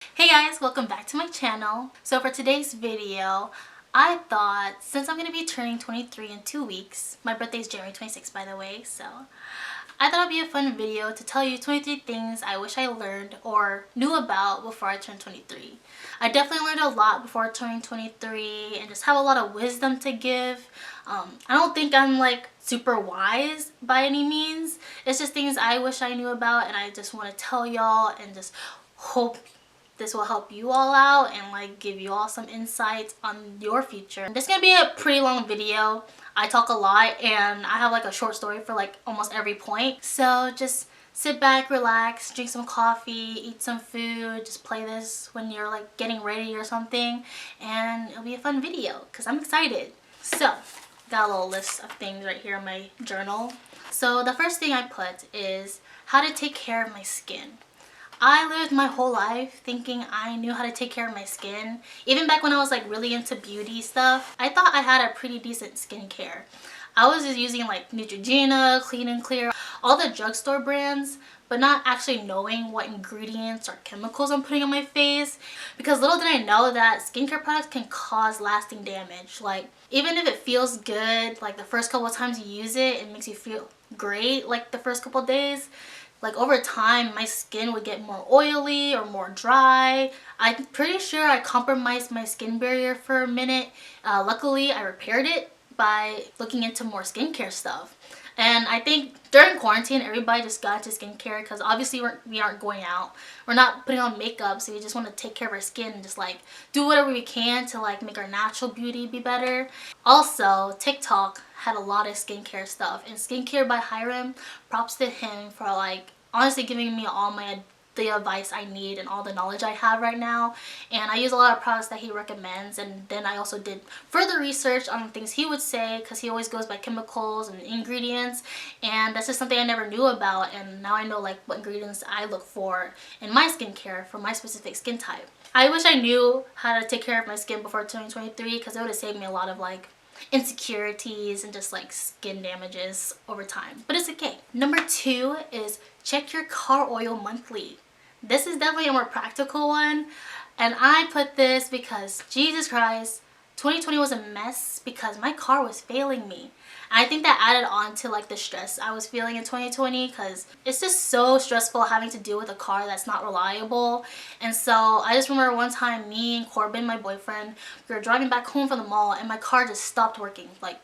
Hey guys, welcome back to my channel. So for today's video, I thought since I'm going to be turning 23 in 2 weeks, my birthday is January 26th by the way, so I thought it'd be a fun video to tell you 23 things I wish I learned or knew about before I turned 23. I definitely learned a lot before turning 23 and just have a lot of wisdom to give. I don't think I'm like super wise by any means. It's just things I wish I knew about and I just want to tell y'all and just hope this will help you all out and like give you all some insights on your future. This is gonna be a pretty long video. I talk a lot and I have like a short story for like almost every point. So just sit back, relax, drink some coffee, eat some food, just play this when you're like getting ready or something, and it'll be a fun video because I'm excited. So got a little list of things right here in my journal. So the first thing I put is how to take care of my skin. I lived my whole life thinking I knew how to take care of my skin. Even back when I was like really into beauty stuff, I thought I had a pretty decent skincare. I was just using like Neutrogena, Clean and Clear, all the drugstore brands, but not actually knowing what ingredients or chemicals I'm putting on my face. Because little did I know that skincare products can cause lasting damage. Like even if it feels good, like the first couple of times you use it, it makes you feel great like the first couple of days. Like over time my skin would get more oily or more dry. I'm pretty sure I compromised my skin barrier for a minute. Luckily I repaired it by looking into more skincare stuff. And I think during quarantine everybody just got into skincare because obviously we aren't going out. We're not putting on makeup, so we just want to take care of our skin and just like do whatever we can to like make our natural beauty be better. Also, TikTok had a lot of skincare stuff, and Skincare by Hiram, props to him for like honestly giving me all the advice I need and all the knowledge I have right now. And I use a lot of products that he recommends, and then I also did further research on things he would say because he always goes by chemicals and ingredients, and that's just something I never knew about. And now I know like what ingredients I look for in my skincare for my specific skin type. I wish I knew how to take care of my skin before 2023 because it would have saved me a lot of like insecurities and just like skin damages over time, but it's okay. Number 2 is check your car oil monthly. This is definitely a more practical one, and I put this because Jesus Christ, 2020 was a mess because my car was failing me. And I think that added on to like the stress I was feeling in 2020 because it's just so stressful having to deal with a car that's not reliable. And so I just remember one time me and Corbin, my boyfriend, we were driving back home from the mall and my car just stopped working. Like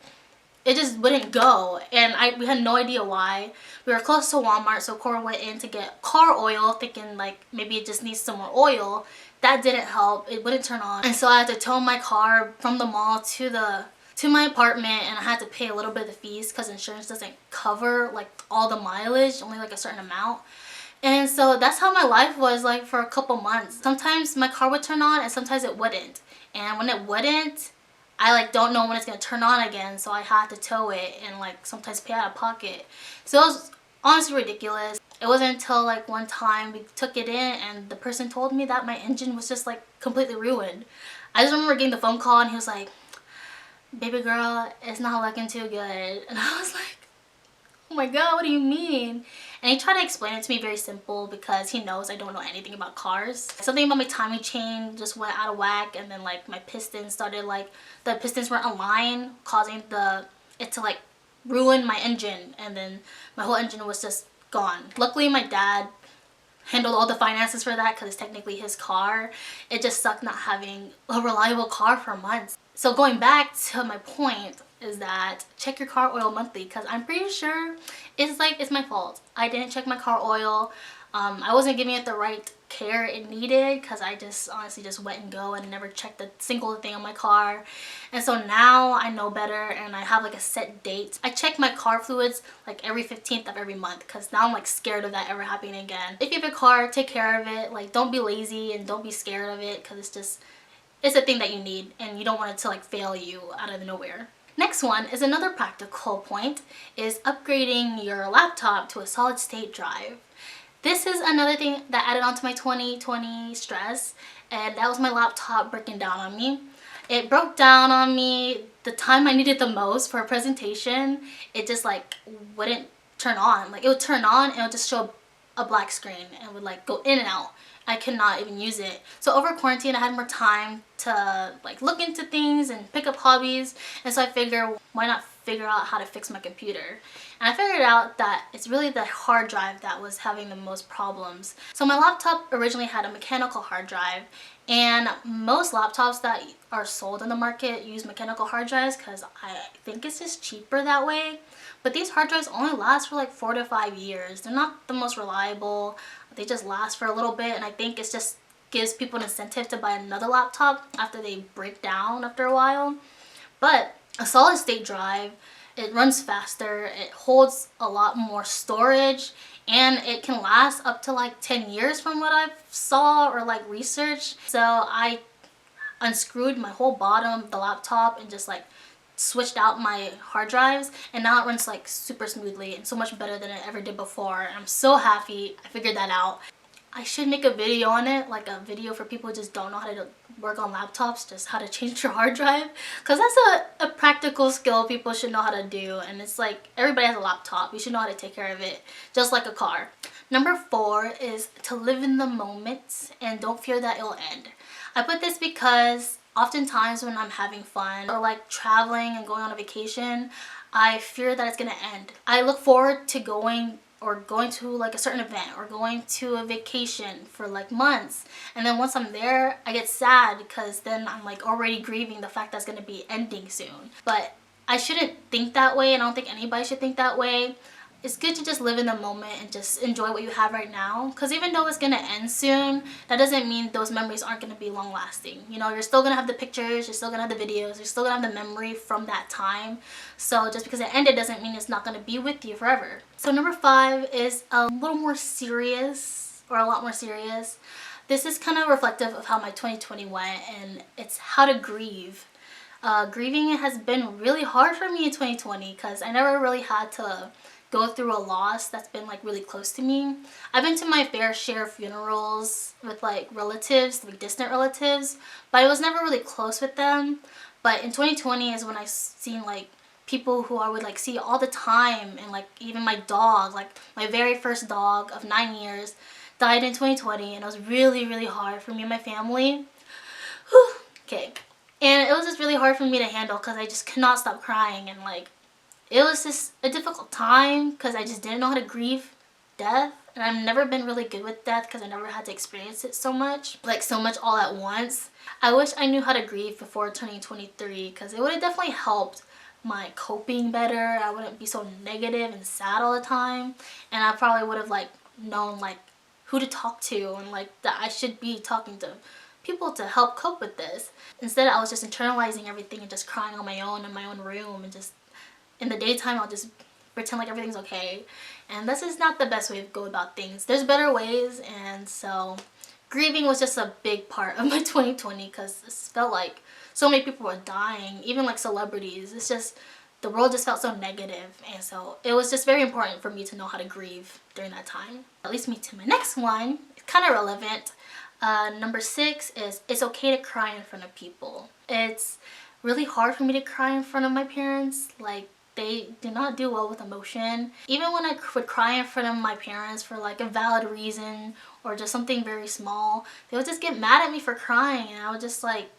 it just wouldn't go, and we had no idea why. We were close to Walmart, so Cora went in to get car oil thinking like maybe it just needs some more oil. That didn't help, it wouldn't turn on, and so I had to tow my car from the mall to my apartment, and I had to pay a little bit of the fees because insurance doesn't cover like all the mileage, only like a certain amount. And so that's how my life was like for a couple months. Sometimes my car would turn on and sometimes it wouldn't, and when it wouldn't, I like don't know when it's gonna turn on again, so I had to tow it and like sometimes pay out of pocket. So it was honestly ridiculous. It wasn't until like one time we took it in and the person told me that my engine was just like completely ruined. I just remember getting the phone call and he was like, "Baby girl, it's not looking too good." And I was like, "Oh my god, what do you mean?" And he tried to explain it to me very simple because he knows I don't know anything about cars. Something about my timing chain just went out of whack, and then like my pistons started like the pistons weren't aligned, causing it to like ruin my engine, and then my whole engine was just gone. Luckily my dad handled all the finances for that because it's technically his car. It just sucked not having a reliable car for months. So going back to my point is that check your car oil monthly because I'm pretty sure it's my fault. I didn't check my car oil. I wasn't giving it the right care it needed because I just honestly just went and go and never checked a single thing on my car. And so now I know better and I have like a set date. I check my car fluids like every 15th of every month because now I'm like scared of that ever happening again. If you have a car, take care of it. Like don't be lazy and don't be scared of it because it's a thing that you need and you don't want it to like fail you out of nowhere. Next one is another practical point, is upgrading your laptop to a solid state drive. This is another thing that added on to my 2020 stress, and that was my laptop breaking down on me. It broke down on me the time I needed the most for a presentation. It just like wouldn't turn on. Like it would turn on and it would just show a black screen and would like go in and out. I could not even use it. So over quarantine, I had more time to like look into things and pick up hobbies. And so I figured, why not figure out how to fix my computer? And I figured out that it's really the hard drive that was having the most problems. So my laptop originally had a mechanical hard drive, and most laptops that are sold on the market use mechanical hard drives because I think it's just cheaper that way. But these hard drives only last for like 4 to 5 years. They're not the most reliable. They just last for a little bit, and I think it's just gives people an incentive to buy another laptop after they break down after a while. But a solid state drive, it runs faster, it holds a lot more storage, and it can last up to like 10 years from what I saw or like researched. So I unscrewed my whole bottom of the laptop and just like switched out my hard drives, and now it runs like super smoothly and so much better than it ever did before. And I'm so happy I figured that out. I should make a video on it, like a video for people who just don't know how to work on laptops, just how to change your hard drive, because that's a practical skill people should know how to do. And it's like, everybody has a laptop, you should know how to take care of it, just like a car. Number 4 is to live in the moment and don't fear that it'll end. I put this because oftentimes when I'm having fun or like traveling and going on a vacation, I fear that it's gonna end. I look forward to going to like a certain event or going to a vacation for like months, and then once I'm there I get sad because then I'm like already grieving the fact that's gonna be ending soon. But I shouldn't think that way, and I don't think anybody should think that way. It's good to just live in the moment and just enjoy what you have right now, because even though it's gonna end soon, that doesn't mean those memories aren't gonna be long lasting. You know, you're still gonna have the pictures, you're still gonna have the videos, you're still gonna have the memory from that time. So just because it ended doesn't mean it's not gonna be with you forever. So number 5 is a little more serious, or a lot more serious. This is kind of reflective of how my 2020 went, and it's how to grieve. Grieving has been really hard for me in 2020 because I never really had to go through a loss that's been like really close to me. I've been to my fair share of funerals with like relatives, like distant relatives, but I was never really close with them. But in 2020 is when I seen like people who I would like see all the time, and like even my dog, like my very first dog of 9 years died in 2020, and it was really hard for me and my family. Whew. Okay. And it was just really hard for me to handle because I just could not stop crying, and like it was just a difficult time because I just didn't know how to grieve death. And I've never been really good with death because I never had to experience it so much all at once. I wish I knew how to grieve before turning 23 because it would have definitely helped my coping better. I wouldn't be so negative and sad all the time, and I probably would have like known like who to talk to, and like that I should be talking to people to help cope with this. Instead, I was just internalizing everything and just crying on my own in my own room, and just in the daytime I'll just pretend like everything's okay. And this is not the best way to go about things. There's better ways. And so grieving was just a big part of my 2020 because it felt like so many people were dying, even like celebrities. It's just, the world just felt so negative, and so it was just very important for me to know how to grieve during that time. That leads me to my next one. It's kind of relevant. Number 6 is it's okay to cry in front of people. It's really hard for me to cry in front of my parents. Like, they do not do well with emotion. Even when I would cry in front of my parents for like a valid reason or just something very small, they would just get mad at me for crying, and I would just like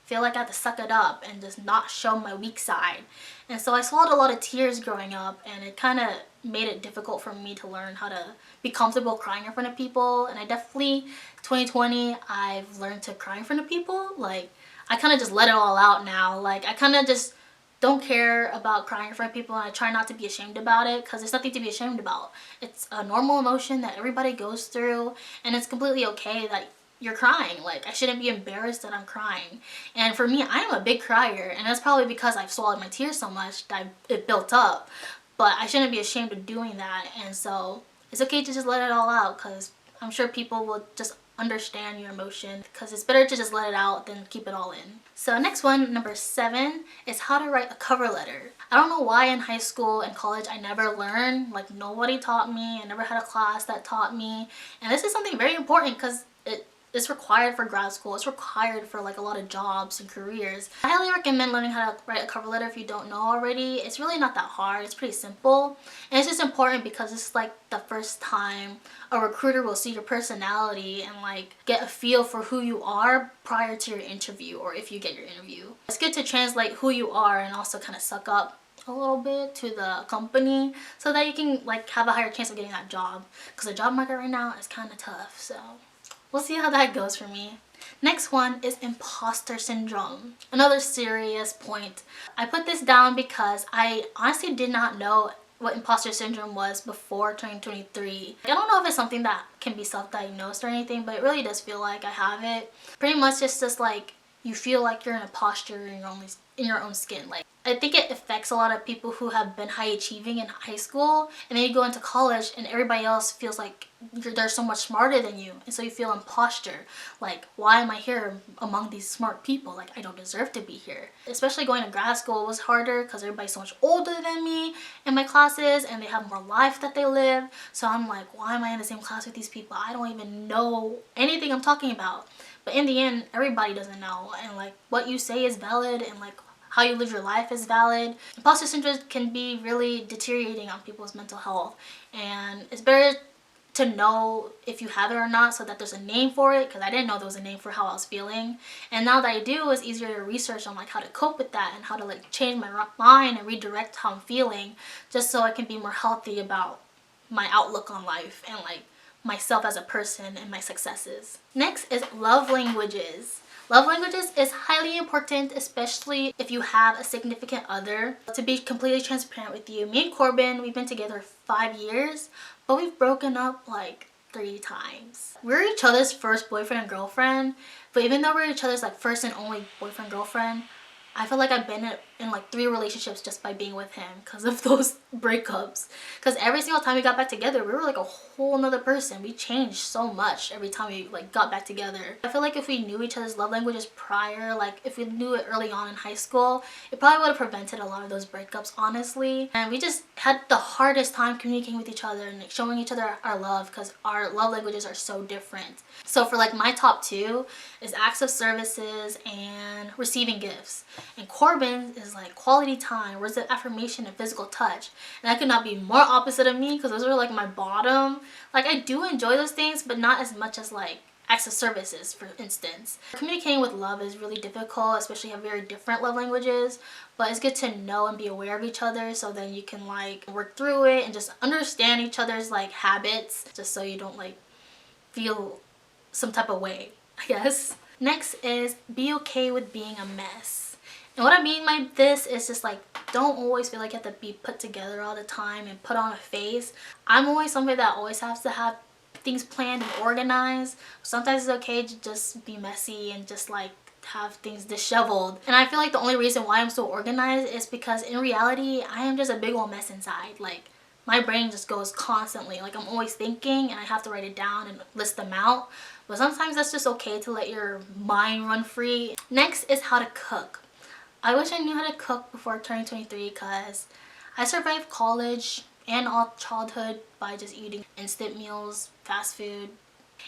feel like I had to suck it up and just not show my weak side. And so I swallowed a lot of tears growing up, and it kind of made it difficult for me to learn how to be comfortable crying in front of people. And I definitely, 2020, I've learned to cry in front of people. Like, I kind of just let it all out now. Like, I kind of just don't care about crying in front of people, and I try not to be ashamed about it because there's nothing to be ashamed about. It's a normal emotion that everybody goes through, and it's completely okay that you're crying. Like, I shouldn't be embarrassed that I'm crying. And for me, I'm a big crier, and that's probably because I've swallowed my tears so much that it built up. But I shouldn't be ashamed of doing that, and so it's okay to just let it all out because I'm sure people will just understand your emotion, because it's better to just let it out than keep it all in. So next one, number 7, is how to write a cover letter. I don't know why in high school and college I never learned. Like, nobody taught me. I never had a class that taught me, and this is something very important because it it's required for grad school. It's required for like a lot of jobs and careers. I highly recommend learning how to write a cover letter if you don't know already. It's really not that hard. It's pretty simple. And it's just important because it's like the first time a recruiter will see your personality and like get a feel for who you are prior to your interview, or if you get your interview. It's good to translate who you are and also kind of suck up a little bit to the company so that you can like have a higher chance of getting that job, because the job market right now is kind of tough. So we'll see how that goes for me. Next one is imposter syndrome. Another serious point. I put this down because I honestly did not know what imposter syndrome was before 2023. I don't know if it's something that can be self-diagnosed or anything, but it really does feel like I have it. Pretty much it's just like you feel like you're an imposter in your own skin. Like, I think it affects a lot of people who have been high achieving in high school, and then you go into college and everybody else feels like they're so much smarter than you, and so you feel imposter. Like, why am I here among these smart people? Like, I don't deserve to be here. Especially going to grad school was harder because everybody's so much older than me in my classes, and they have more life that they live. So I'm like, why am I in the same class with these people? I don't even know anything I'm talking about. But in the end, everybody doesn't know, and like what you say is valid, and like how you live your life is valid. Imposter syndrome can be really deteriorating on people's mental health, and it's better to know if you have it or not so that there's a name for it, because I didn't know there was a name for how I was feeling. And now that I do, it's easier to research on like how to cope with that and how to like change my mind and redirect how I'm feeling, just so I can be more healthy about my outlook on life and like myself as a person and my successes. Next is love languages. Love languages is highly important, especially if you have a significant other. To be completely transparent with you, me and Corbin, we've been together 5 years, but we've broken up like 3 times. We're each other's first boyfriend and girlfriend, but even though we're each other's like first and only boyfriend girlfriend, I feel like I've been in like 3 relationships just by being with him because of those breakups. Because every single time we got back together, we were like a whole nother person. We changed so much every time we like got back together. I feel like if we knew each other's love languages prior, like if we knew it early on in high school, it probably would have prevented a lot of those breakups, honestly. And we just had the hardest time communicating with each other and like showing each other our love because our love languages are so different. So for like my top 2 is acts of services and receiving gifts. And Corbin is like quality time, words of affirmation, and physical touch. And that could not be more opposite of me because those are like my bottom. Like, I do enjoy those things, but not as much as like acts of services, for instance. Communicating with love is really difficult, especially have very different love languages. But it's good to know and be aware of each other so then you can like work through it and just understand each other's like habits, just so you don't like feel some type of way, I guess. Next is be okay with being a mess. And what I mean by this is just like, don't always feel like you have to be put together all the time and put on a face. I'm always somebody that always has to have things planned and organized. Sometimes it's okay to just be messy and just like have things disheveled. And I feel like the only reason why I'm so organized is because in reality, I am just a big old mess inside. Like, my brain just goes constantly. Like, I'm always thinking and I have to write it down and list them out. But sometimes that's just okay to let your mind run free. Next is how to cook. I wish I knew how to cook before 2023 because I survived college and all childhood by just eating instant meals, fast food.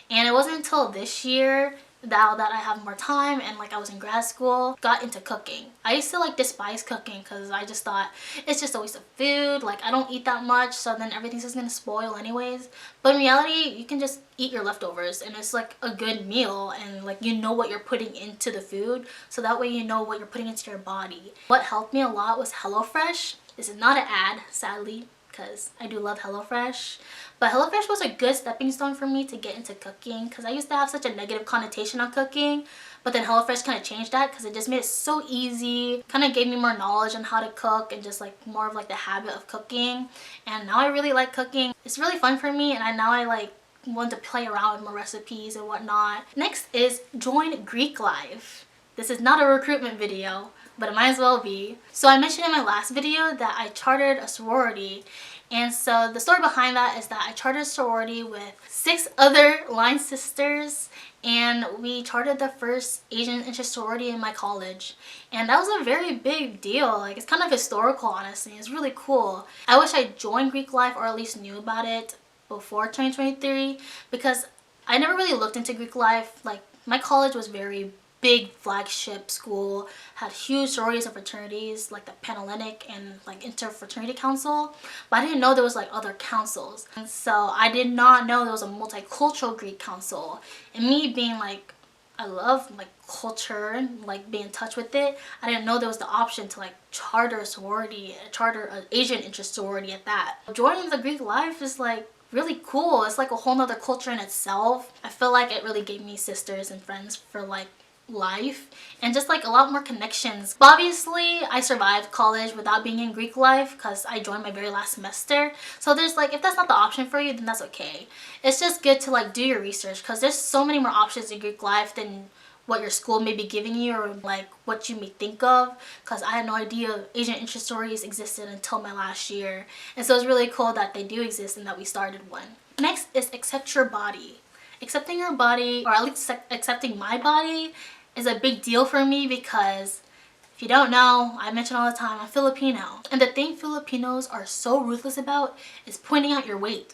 And it wasn't until this year, now that I have more time and like I was in grad school, got into cooking. I used to like despise cooking because I just thought it's just a waste of food. Like, I don't eat that much, so then everything's just gonna spoil anyways. But in reality, you can just eat your leftovers and it's like a good meal, and like you know what you're putting into the food, so that way you know what you're putting into your body. What helped me a lot was HelloFresh. This is not an ad, sadly, because I do love HelloFresh. But HelloFresh was a good stepping stone for me to get into cooking because I used to have such a negative connotation on cooking. But then HelloFresh kind of changed that because it just made it so easy. Kind of gave me more knowledge on how to cook and just like more of like the habit of cooking. And now I really like cooking. It's really fun for me, and now I like want to play around with more recipes and whatnot. Next is join Greek life. This is not a recruitment video, but it might as well be. So I mentioned in my last video that I chartered a sorority. And so the story behind that is that I chartered a sorority with 6 other line sisters, and we chartered the first Asian interest sorority in my college. And that was a very big deal. Like, it's kind of historical, honestly. It's really cool. I wish I joined Greek life, or at least knew about it before 2023, because I never really looked into Greek life. Like, my college was very big flagship school, had huge sororities and fraternities like the Panhellenic and like Interfraternity Council, but I didn't know there was like other councils. And so I did not know there was a multicultural Greek council. And me being like, I love like culture and like being in touch with it, I didn't know there was the option to like charter a sorority, charter an Asian interest sorority at that. Joining the Greek life is like really cool. It's like a whole nother culture in itself. I feel like it really gave me sisters and friends for like life and just like a lot more connections. But obviously I survived college without being in Greek life because I joined my very last semester. So there's like, if that's not the option for you, then that's okay. It's just good to like do your research because there's so many more options in Greek life than what your school may be giving you or like what you may think of, because I had no idea Asian interest stories existed until my last year. And so it's really cool that they do exist and that we started one. Next is accept your body. Accepting your body, or at least accepting my body, is a big deal for me because if you don't know, I mention all the time, I'm Filipino. And the thing Filipinos are so ruthless about is pointing out your weight.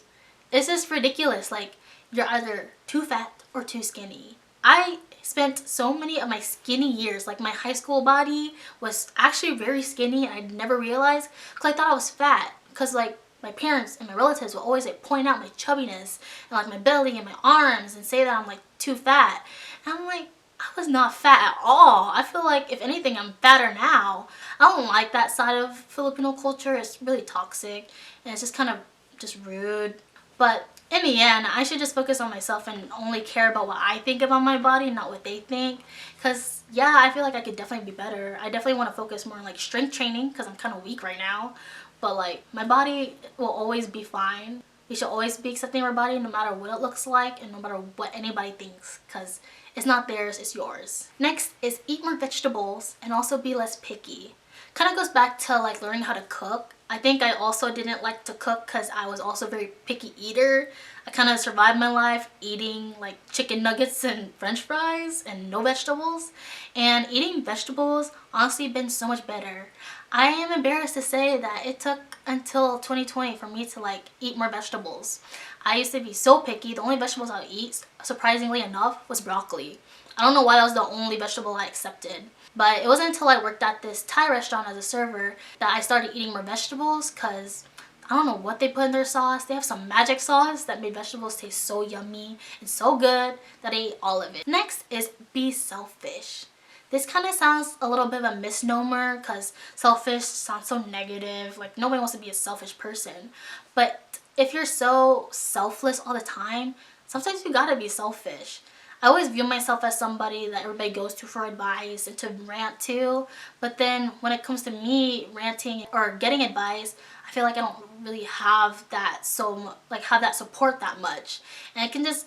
It's just ridiculous. Like, you're either too fat or too skinny. I spent so many of my skinny years, like my high school body was actually very skinny and I never realized because I thought I was fat. Because like my parents and my relatives will always like point out my chubbiness and like my belly and my arms and say that I'm like too fat. And I'm like, I was not fat at all. I feel like if anything I'm fatter now. I don't like that side of Filipino culture. It's really toxic and it's just kind of just rude. But in the end, I should just focus on myself and only care about what I think about my body, not what they think. Because yeah, I feel like I could definitely be better. I definitely want to focus more on like strength training because I'm kind of weak right now. But like my body will always be fine. We should always be accepting our body no matter what it looks like and no matter what anybody thinks, because it's not theirs, it's yours. Next is eat more vegetables and also be less picky. Kind of goes back to like learning how to cook. I think I also didn't like to cook because I was also a very picky eater. I kind of survived my life eating like chicken nuggets and french fries and no vegetables. And eating vegetables honestly been so much better. I am embarrassed to say that it took until 2020 for me to like eat more vegetables. I used to be so picky. The only vegetables I would eat, surprisingly enough, was broccoli. I don't know why that was the only vegetable I accepted. But it wasn't until I worked at this Thai restaurant as a server that I started eating more vegetables, because I don't know what they put in their sauce. They have some magic sauce that made vegetables taste so yummy and so good that I ate all of it. Next is be selfish. This kind of sounds a little bit of a misnomer because selfish sounds so negative. Like, nobody wants to be a selfish person. But if you're so selfless all the time, sometimes you gotta be selfish. I always view myself as somebody that everybody goes to for advice and to rant to. But then when it comes to me ranting or getting advice, I feel like I don't really have that have that support that much. And it can just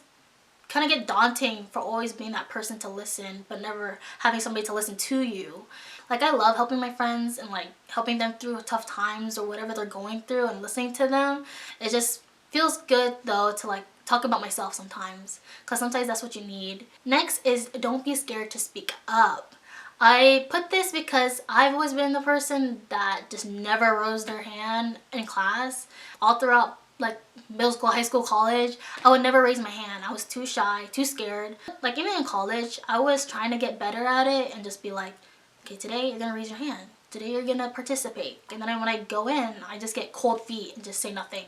kind of get daunting for always being that person to listen but never having somebody to listen to you. Like, I love helping my friends and like helping them through tough times or whatever they're going through and listening to them. It just feels good though to like talk about myself sometimes, because sometimes that's what you need. Next is don't be scared to speak up. I put this because I've always been the person that just never rose their hand in class. All throughout like middle school, high school, college, I would never raise my hand. I was too shy, too scared. Like, even in college, I was trying to get better at it and just be like, okay, today you're gonna raise your hand. Today you're gonna participate. And then when I go in, I just get cold feet and just say nothing.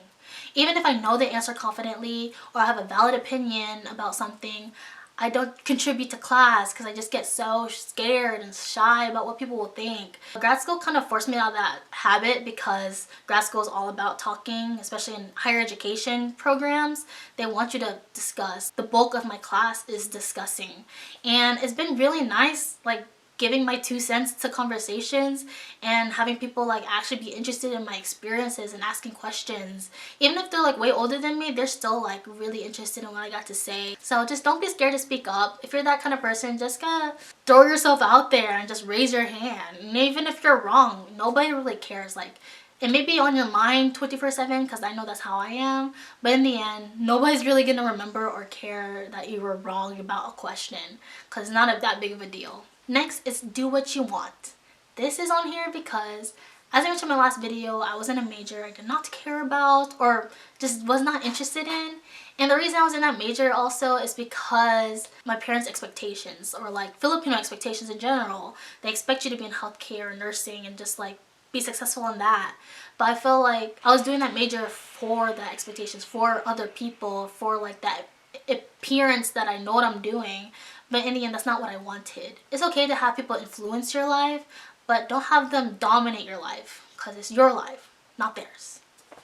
Even if I know the answer confidently or I have a valid opinion about something, I don't contribute to class because I just get so scared and shy about what people will think. Grad school kind of forced me out of that habit because grad school is all about talking, especially in higher education programs. They want you to discuss. The bulk of my class is discussing. And it's been really nice, like, giving my 2 cents to conversations and having people like actually be interested in my experiences and asking questions. Even if they're like way older than me, they're still like really interested in what I got to say. So just don't be scared to speak up. If you're that kind of person, just gotta throw yourself out there and just raise your hand. And even if you're wrong, nobody really cares. Like, it may be on your mind 24/7 because I know that's how I am, but in the end, nobody's really gonna remember or care that you were wrong about a question because it's not that big of a deal. Next is do what you want. This is on here because As I mentioned in my last video, I was in a major I did not care about or just was not interested in. And the reason I was in that major also is because my parents' expectations, or like Filipino expectations in general. They expect you to be in healthcare or nursing and just like be successful in that. But I feel like I was doing that major for the expectations, for other people, for like that appearance that I know what I'm doing. But in the end, that's not what I wanted. It's okay to have people influence your life, but don't have them dominate your life, because it's your life, not theirs.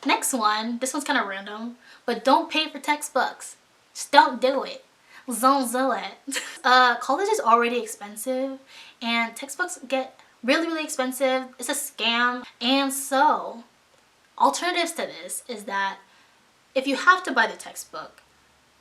Next one, this one's kind of random, but don't pay for textbooks. Just don't do it. Don't do it. College is already expensive, and textbooks get really expensive. It's a scam. And so, alternatives to this is that if you have to buy the textbook,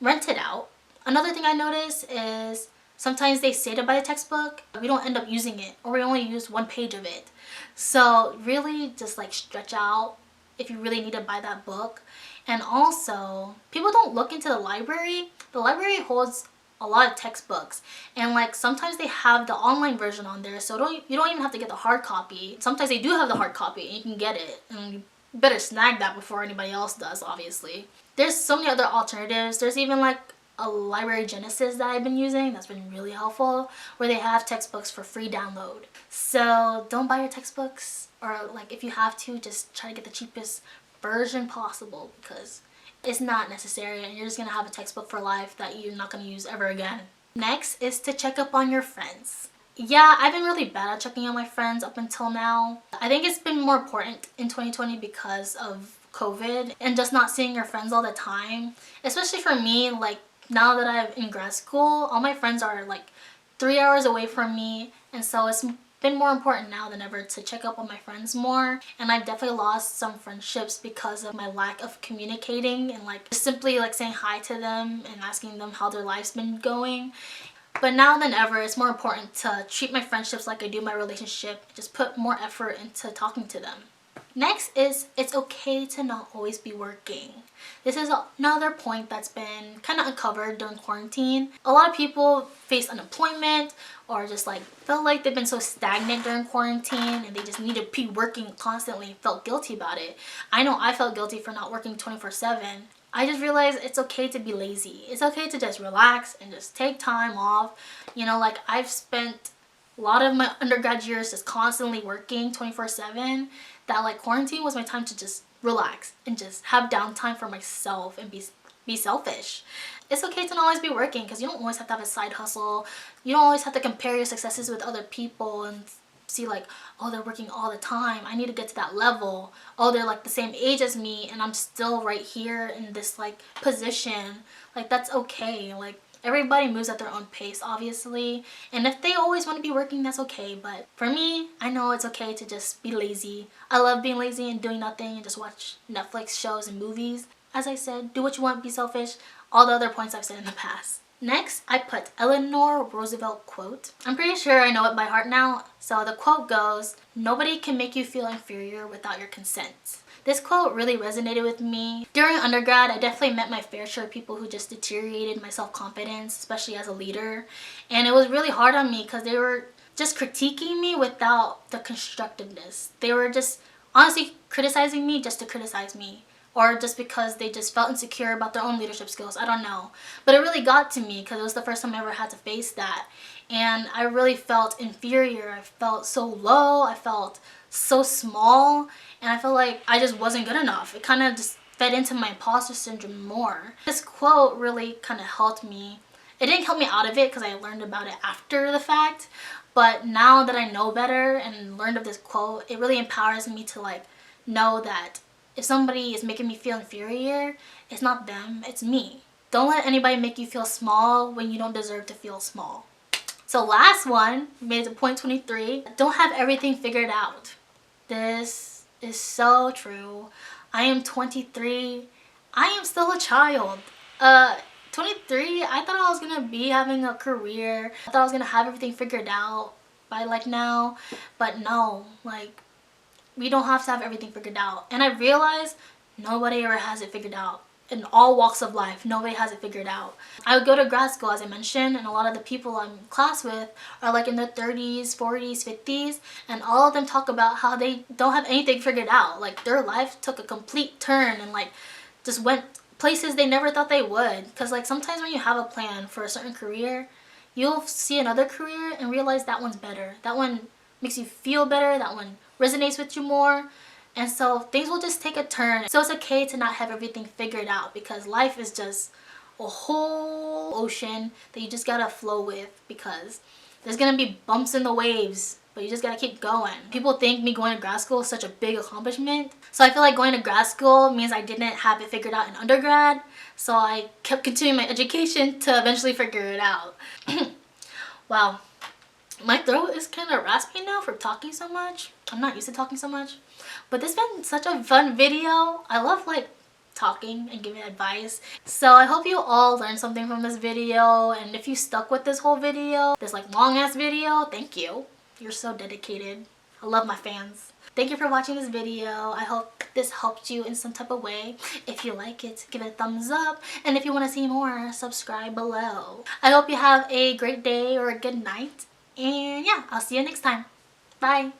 rent it out. Another thing I notice is sometimes they say to buy a textbook, we don't end up using it, or we only use one page of it. So really just like stretch out if you really need to buy that book. And also, people don't look into the library. The library holds a lot of textbooks, and like sometimes they have the online version on there, so you don't even have to get the hard copy. Sometimes they do have the hard copy and you can get it, and you better snag that before anybody else does, obviously. There's so many other alternatives. There's even like a Library Genesis that I've been using that's been really helpful, where they have textbooks for free download. So don't buy your textbooks, or like if you have to, just try to get the cheapest version possible, because it's not necessary and you're just gonna have a textbook for life that you're not gonna use ever again. Next is to check up on your friends. Yeah, I've been really bad at checking on my friends up until now. I think it's been more important in 2020 because of COVID and just not seeing your friends all the time. Especially for me, like now that I'm in grad school, all my friends are like 3 hours away from me, and so it's been more important now than ever to check up on my friends more. And I've definitely lost some friendships because of my lack of communicating and like just simply like saying hi to them and asking them how their life's been going. But now than ever, it's more important to treat my friendships like I do my relationship. Just put more effort into talking to them. Next is, it's okay to not always be working. This is another point that's been kind of uncovered during quarantine. A lot of people face unemployment or just like felt like they've been so stagnant during quarantine and they just need to be working constantly and felt guilty about it. I know I felt guilty for not working 24/7. I just realized it's okay to be lazy. It's okay to just relax and just take time off. You know, like I've spent a lot of my undergrad years just constantly working 24/7, that like quarantine was my time to just relax and just have downtime for myself and be selfish. It's okay to not always be working, because you don't always have to have a side hustle. You don't always have to compare your successes with other people and see like, oh, they're working all the time, I need to get to that level. Oh, they're like the same age as me and I'm still right here in this like position. Like that's okay. Like everybody moves at their own pace, obviously, and if they always want to be working, that's okay. But for me, I know it's okay to just be lazy. I love being lazy and doing nothing and just watch Netflix shows and movies. As I said, do what you want, be selfish, all the other points I've said in the past. Next, I put Eleanor Roosevelt quote. I'm pretty sure I know it by heart now. So the quote goes, "Nobody can make you feel inferior without your consent." This quote really resonated with me. During undergrad, I definitely met my fair share of people who just deteriorated my self-confidence, especially as a leader. And it was really hard on me because they were just critiquing me without the constructiveness. They were just honestly criticizing me just to criticize me, or just because they just felt insecure about their own leadership skills. I don't know. But it really got to me because it was the first time I ever had to face that. And I really felt inferior. I felt so low. I felt so small. And I felt like I just wasn't good enough. It kind of just fed into my imposter syndrome more. This quote really kind of helped me. It didn't help me out of it because I learned about it after the fact. But now that I know better and learned of this quote, it really empowers me to like know that if somebody is making me feel inferior, it's not them, it's me. Don't let anybody make you feel small when you don't deserve to feel small. So last one, made it to point 23. Don't have everything figured out. This is so true. I am 23. I am still a child. 23, I thought I was gonna be having a career. I thought I was gonna have everything figured out by like now. But no, like we don't have to have everything figured out. And I realized nobody ever has it figured out. in all walks of life. Nobody has it figured out. I would go to grad school, as I mentioned, and a lot of the people I'm in class with are like in their 30s, 40s, 50s, and all of them talk about how they don't have anything figured out. Like their life took a complete turn and like just went places they never thought they would. Because like sometimes when you have a plan for a certain career, you'll see another career and realize that one's better. That one makes you feel better. That one resonates with you more. And so things will just take a turn. So it's okay to not have everything figured out, because life is just a whole ocean that you just gotta flow with, because there's gonna be bumps in the waves, but you just gotta keep going. People think me going to grad school is such a big accomplishment. So I feel like going to grad school means I didn't have it figured out in undergrad. So I kept continuing my education to eventually figure it out. Wow. My throat is kind of raspy now for talking so much. I'm not used to talking so much. But this has been such a fun video. I love like talking and giving advice. So I hope you all learned something from this video. And if you stuck with this whole video, this like long ass video, thank you. You're so dedicated. I love my fans. Thank you for watching this video. I hope this helped you in some type of way. If you like it, give it a thumbs up. And if you want to see more, subscribe below. I hope you have a great day or a good night. And yeah, I'll see you next time. Bye.